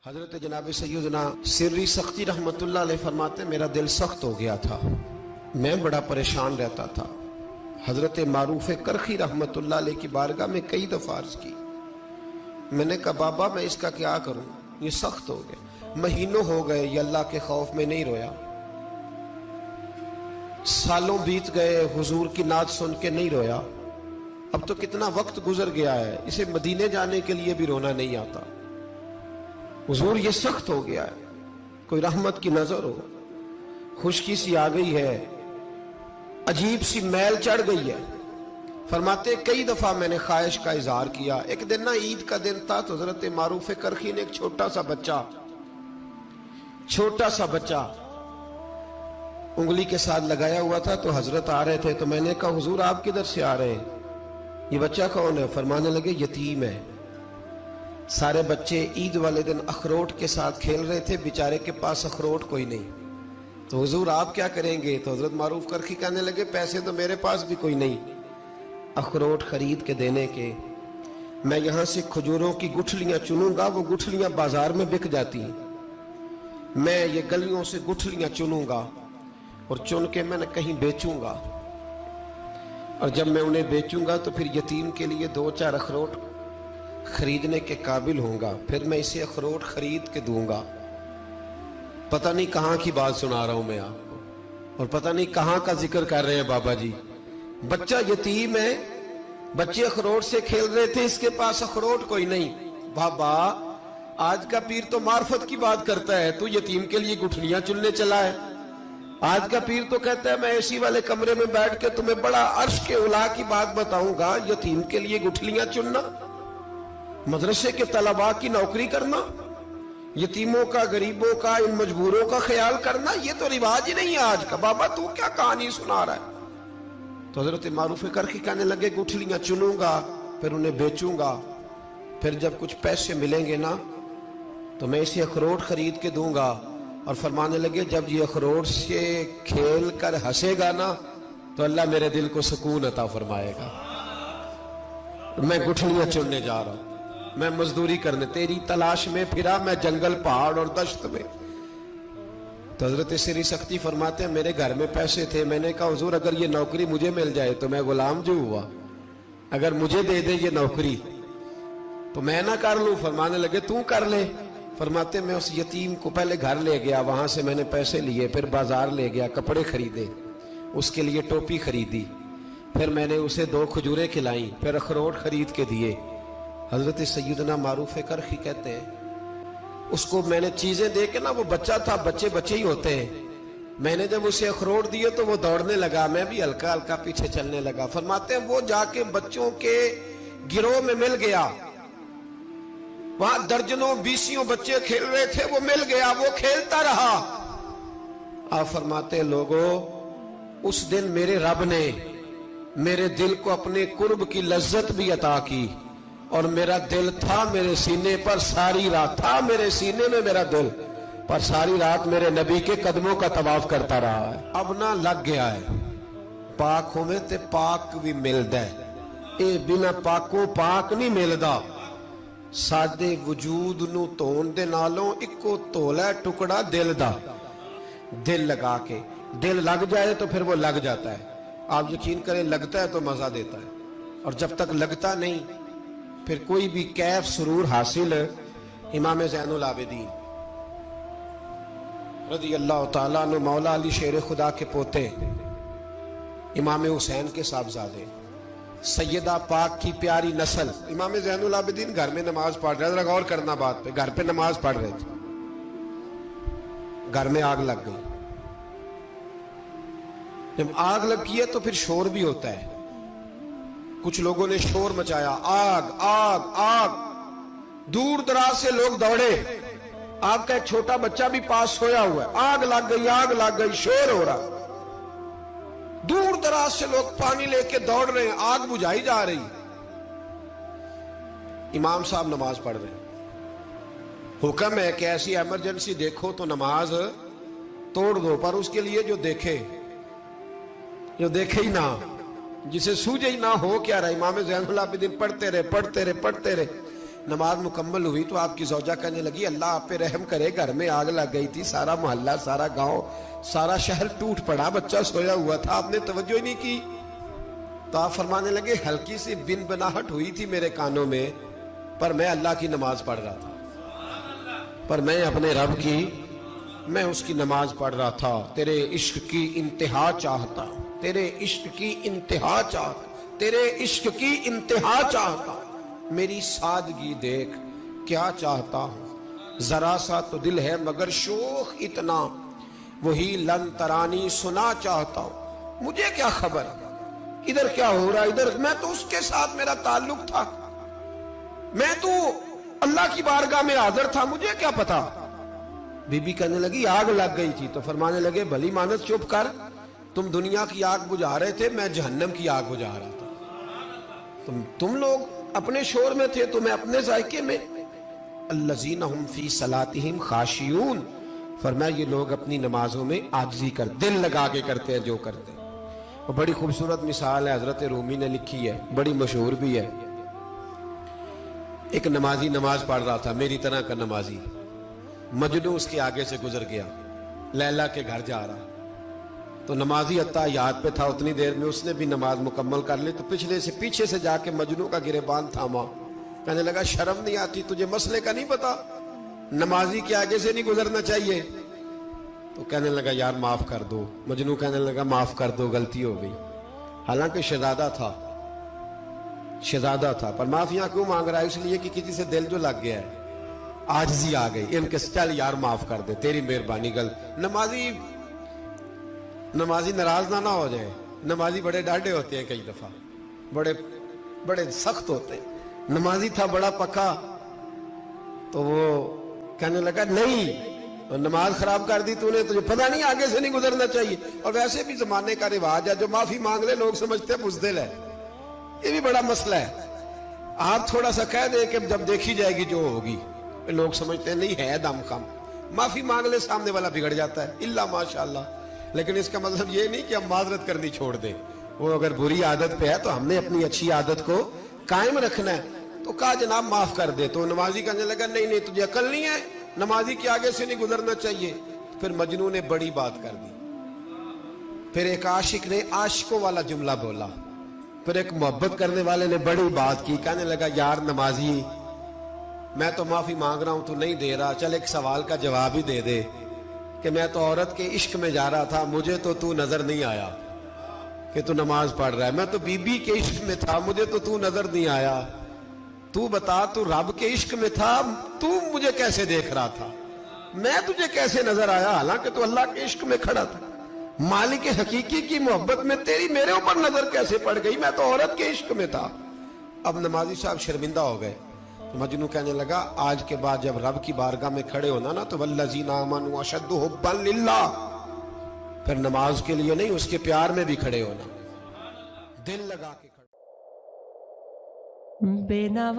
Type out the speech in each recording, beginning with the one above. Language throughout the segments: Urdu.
حضرت جناب سیدنا سری سختی رحمتullah علیہ فرماتے میرا دل سخت ہو گیا تھا، میں بڑا پریشان رہتا تھا۔ حضرت معروف کرخی رحمتullah علیہ کی بارگاہ میں کئی دفعہ عرض کی، میں نے کہا بابا میں اس کا کیا کروں، یہ سخت ہو گیا، مہینوں ہو گئے یہ اللہ کے خوف میں نہیں رویا، سالوں بیت گئے حضور کی نعت سن کے نہیں رویا، اب تو کتنا وقت گزر گیا ہے، اسے مدینے جانے کے لیے بھی رونا نہیں آتا، حضور یہ سخت ہو گیا ہے، کوئی رحمت کی نظر ہو، خشکی سی آ گئی ہے، عجیب سی میل چڑھ گئی ہے۔ فرماتے کئی دفعہ میں نے خواہش کا اظہار کیا۔ ایک دن نا عید کا دن تھا تو حضرت معروف کرخی نے ایک چھوٹا سا بچہ انگلی کے ساتھ لگایا ہوا تھا، تو حضرت آ رہے تھے تو میں نے کہا حضور آپ کدھر سے آ رہے ہیں، یہ بچہ کون ہے؟ فرمانے لگے یتیم ہے۔ سارے بچے عید والے دن اخروٹ کے ساتھ کھیل رہے تھے، بیچارے کے پاس اخروٹ کوئی نہیں، تو حضور آپ کیا کریں گے؟ تو حضرت معروف کرخی کہنے لگے پیسے تو میرے پاس بھی کوئی نہیں اخروٹ خرید کے دینے کے، میں یہاں سے کھجوروں کی گٹھلیاں چنوں گا، وہ گٹھلیاں بازار میں بک جاتی ہیں، میں یہ گلیوں سے گٹھلیاں چنوں گا اور چن کے میں نے کہیں بیچوں گا، اور جب میں انہیں بیچوں گا تو پھر یتیم کے لیے 2-4 اخروٹ خریدنے کے قابل ہوں گا، پھر میں اسے اخروٹ خرید کے دوں گا۔ پتہ نہیں کہاں کی بات سنا رہا ہوں میں آپ کو، اور پتہ نہیں کہاں کا ذکر کر رہے ہیں بابا جی۔ بچہ یتیم ہے، بچے اخروٹ سے کھیل رہے تھے، اس کے پاس اخروٹ کوئی نہیں۔ بابا آج کا پیر تو معرفت کی بات کرتا ہے، تو یتیم کے لیے گٹھلیاں چننے چلا ہے۔ آج کا پیر تو کہتا ہے میں اے سی والے کمرے میں بیٹھ کے تمہیں بڑا عرش کے اعلیٰ کی بات بتاؤں گا، یتیم کے لیے گٹھلیاں چننا، مدرسے کے طلباء کی نوکری کرنا، یتیموں کا، غریبوں کا، ان مجبوروں کا خیال کرنا، یہ تو رواج ہی نہیں ہے آج کا۔ بابا تو کیا کہانی سنا رہا ہے؟ تو حضرت معروف کرخی کہنے لگے گٹھلیاں چنوں گا، پھر انہیں بیچوں گا، پھر جب کچھ پیسے ملیں گے نا تو میں اسے اخروٹ خرید کے دوں گا، اور فرمانے لگے جب یہ اخروٹ سے کھیل کر ہنسے گا نا تو اللہ میرے دل کو سکون عطا فرمائے گا۔ میں گٹھلیاں چننے جا رہا ہوں، میں مزدوری کرنے، تیری تلاش میں پھرا میں جنگل، پہاڑ اور دشت میں۔ تو حضرت سری سختی فرماتے ہیں میرے گھر میں پیسے تھے، میں نے کہا حضور اگر یہ نوکری مجھے مل جائے تو میں غلام جو ہوا، اگر مجھے دے دے یہ نوکری تو میں نہ کر لوں؟ فرمانے لگے تو کر لے۔ فرماتے میں اس یتیم کو پہلے گھر لے گیا، وہاں سے میں نے پیسے لیے، پھر بازار لے گیا، کپڑے خریدے، اس کے لیے ٹوپی خریدی، پھر میں نے اسے 2 کھجوریں کھلائیں، پھر اخروٹ خرید کے دیے۔ حضرت سیدنا معروف کرخی کہتے ہیں اس کو میں نے چیزیں دے کے نا، وہ بچہ تھا، بچے ہی ہوتے ہیں، میں نے جب اسے اخروٹ دیے تو وہ دوڑنے لگا، میں بھی ہلکا ہلکا پیچھے چلنے لگا۔ فرماتے ہیں وہ جا کے بچوں کے گروہ میں مل گیا، وہاں درجنوں 20 بچے کھیل رہے تھے، وہ مل گیا، وہ کھیلتا رہا۔ آپ فرماتے ہیں لوگوں اس دن میرے رب نے میرے دل کو اپنے قرب کی لذت بھی عطا کی، اور میرا دل تھا میرے سینے پر ساری رات، تھا میرے سینے میں میرا دل، پر ساری رات میرے نبی کے قدموں کا طواف کرتا رہا ہے۔ اب نہ لگ گیا ہے، پاک ہوئے تے پاک بھی ملدا ہے، اے بنا پاکوں پاک نہیں ملدا۔ سادے وجود نو تون دے نالوں اکو تولا ٹکڑا دل دا، دل لگا کے، دل لگ جائے تو پھر وہ لگ جاتا ہے۔ آپ یقین کریں لگتا ہے تو مزہ دیتا ہے، اور جب تک لگتا نہیں پھر کوئی بھی کیف سرور حاصل۔ امام زین العابدین رضی اللہ تعالیٰ عنہ مولا علی شیر خدا کے پوتے، امام حسین کے صاحبزادے، سیدہ پاک کی پیاری نسل، امام زین العابدین گھر میں نماز پڑھ رہے تھے، غور کرنا بات پہ، گھر پہ نماز پڑھ رہے تھے، گھر میں آگ لگ گئی۔ جب آگ لگی ہے تو پھر شور بھی ہوتا ہے، کچھ لوگوں نے شور مچایا، آگ آگ آگ، دور دراز سے لوگ دوڑے، آپ کا ایک چھوٹا بچہ بھی پاس سویا ہوا ہے، آگ لگ گئی، شور ہو رہا، دور دراز سے لوگ پانی لے کے دوڑ رہے ہیں، آگ بجھائی جا رہی، امام صاحب نماز پڑھ رہے ہیں۔ حکم ہے کہ ایسی ایمرجنسی دیکھو تو نماز توڑ دو، پر اس کے لیے جو دیکھے ہی نہ، جسے سوجے ہی نہ ہو کیا رہا۔ امام زین العابدین پڑھتے رہے، نماز مکمل ہوئی تو آپ کی زوجہ کہنے لگی اللہ آپ پہ رحم کرے، گھر میں آگ لگ گئی تھی، سارا محلہ، سارا گاؤں، سارا شہر ٹوٹ پڑا، بچہ سویا ہوا تھا، آپ نے توجہ ہی نہیں کی۔ تو آپ فرمانے لگے ہلکی سی بن بناہٹ ہوئی تھی میرے کانوں میں، پر میں اللہ کی نماز پڑھ رہا تھا، پر میں اپنے رب کی، میں اس کی نماز پڑھ رہا تھا، تیرے عشق کی انتہا چاہتا، تیرے عشق کی انتہا چاہتا، تیرے عشق کی انتہا چاہتا، میری سادگی دیکھ کیا چاہتا ہوں، ذرا سا تو دل ہے مگر شوخ اتنا، وہی لن ترانی سنا چاہتا ہوں، مجھے کیا خبر ادھر کیا ہو رہا، ادھر میں تو اس کے ساتھ میرا تعلق تھا، میں تو اللہ کی بارگاہ میں حاضر تھا، مجھے کیا پتا۔ بی بی کہنے لگی آگ لگ گئی تھی، تو فرمانے لگے بھلی مانس چپ کر، تم دنیا کی آگ بجھا رہے تھے، میں جہنم کی آگ بجھا رہا تھا، تم لوگ اپنے شور میں تھے تو میں اپنے ذائقے میں۔ الذین ہم فی صلاتہم خاشعون، فرمایا یہ لوگ اپنی نمازوں میں عاجزی کر، دل لگا کے کرتے ہیں جو کرتے ہیں۔ وہ بڑی خوبصورت مثال ہے، حضرت رومی نے لکھی ہے، بڑی مشہور بھی ہے۔ ایک نمازی نماز پڑھ رہا تھا، میری طرح کا نمازی، مجنو اس کے آگے سے گزر گیا، لیلا کے گھر جا رہا، تو نمازی اتحیات پہ تھا، اتنی دیر میں اس نے بھی نماز مکمل کر لی، تو پیچھے سے جا کے مجنو کا گریبان تھاما، کہنے لگا شرم نہیں آتی تجھے، مسئلے کا نہیں پتا، نمازی کے آگے سے نہیں گزرنا چاہیے؟ تو کہنے لگا یار معاف کر دو، مجنو کہنے لگا معاف کر دو، غلطی ہو گئی، حالانکہ شہزادہ تھا، پر معافیاں کیوں مانگ رہا ہے؟ اس لیے کہ کسی سے دل جو لگ گیا ہے، عاجزی آ گئی، ان کے چل یار معاف کر دے، تیری مہربانی، نمازی ناراض نہ ہو جائے، نمازی بڑے ڈاڈے ہوتے ہیں، کئی دفعہ بڑے سخت ہوتے ہیں، نمازی تھا بڑا پکا، تو وہ کہنے لگا نہیں، نماز خراب کر دی تو نے، تجھے پتہ نہیں آگے سے نہیں گزرنا چاہیے، اور ویسے بھی زمانے کا رواج ہے جو معافی مانگ لے لوگ سمجھتے ہیں بزدل ہے، یہ بھی بڑا مسئلہ ہے، آپ تھوڑا سا کہہ دیں کہ جب دیکھی جائے گی جو ہوگی، لوگ سمجھتے ہیں نہیں ہے دم کم، معافی مانگ لے سامنے والا بگڑ جاتا ہے، اللہ ماشاءاللہ، لیکن اس کا مطلب یہ نہیں کہ ہم معذرت کرنی چھوڑ دیں، وہ اگر بری عادت پہ ہے تو ہم نے اپنی اچھی عادت کو قائم رکھنا ہے، تو کہا جناب معاف کر دے، تو نمازی کہنے لگا نہیں تجھے عقل نہیں ہے، نمازی کے آگے سے نہیں گزرنا چاہیے، پھر مجنون نے بڑی بات کر دی، پھر ایک عاشق نے عاشقوں والا جملہ بولا، پھر ایک محبت کرنے والے نے بڑی بات کی، کہنے لگا یار نمازی میں تو معافی مانگ رہا ہوں تو نہیں دے رہا، چل ایک سوال کا جواب ہی دے دے کہ میں تو عورت کے عشق میں جا رہا تھا، مجھے تو نظر نہیں آیا کہ تو نماز پڑھ رہا ہے، میں تو بی بی کے عشق میں تھا، مجھے تو نظر نہیں آیا، تو بتا تو رب کے عشق میں تھا، تو مجھے کیسے دیکھ رہا تھا، میں تجھے کیسے نظر آیا، حالانکہ تو اللہ کے عشق میں کھڑا تھا، مالک حقیقی کی محبت میں تیری میرے اوپر نظر کیسے پڑ گئی، میں تو عورت کے عشق میں تھا۔ اب نمازی صاحب شرمندہ ہو گئے، مجنو کہنے لگا آج کے بعد جب رب کی بارگاہ میں کھڑے ہونا نا تو والذین آمنوا اشد حبا للہ، پھر نماز کے لیے نہیں اس کے پیار میں بھی کھڑے ہونا، دل لگا کے کھڑے۔ بے نواؤں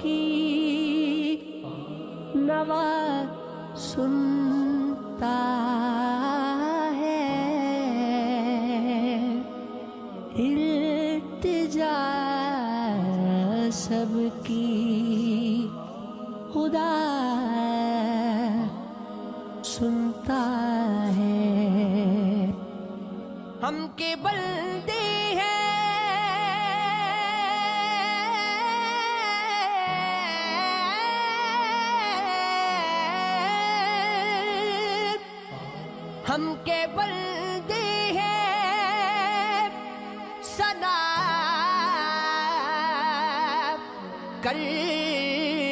کی نوا سنتا ہے، التجا سب کی خدا سنتا ہے، ہم کے بندے ہیں ہم کے بندے ہیں، ثنا کرتے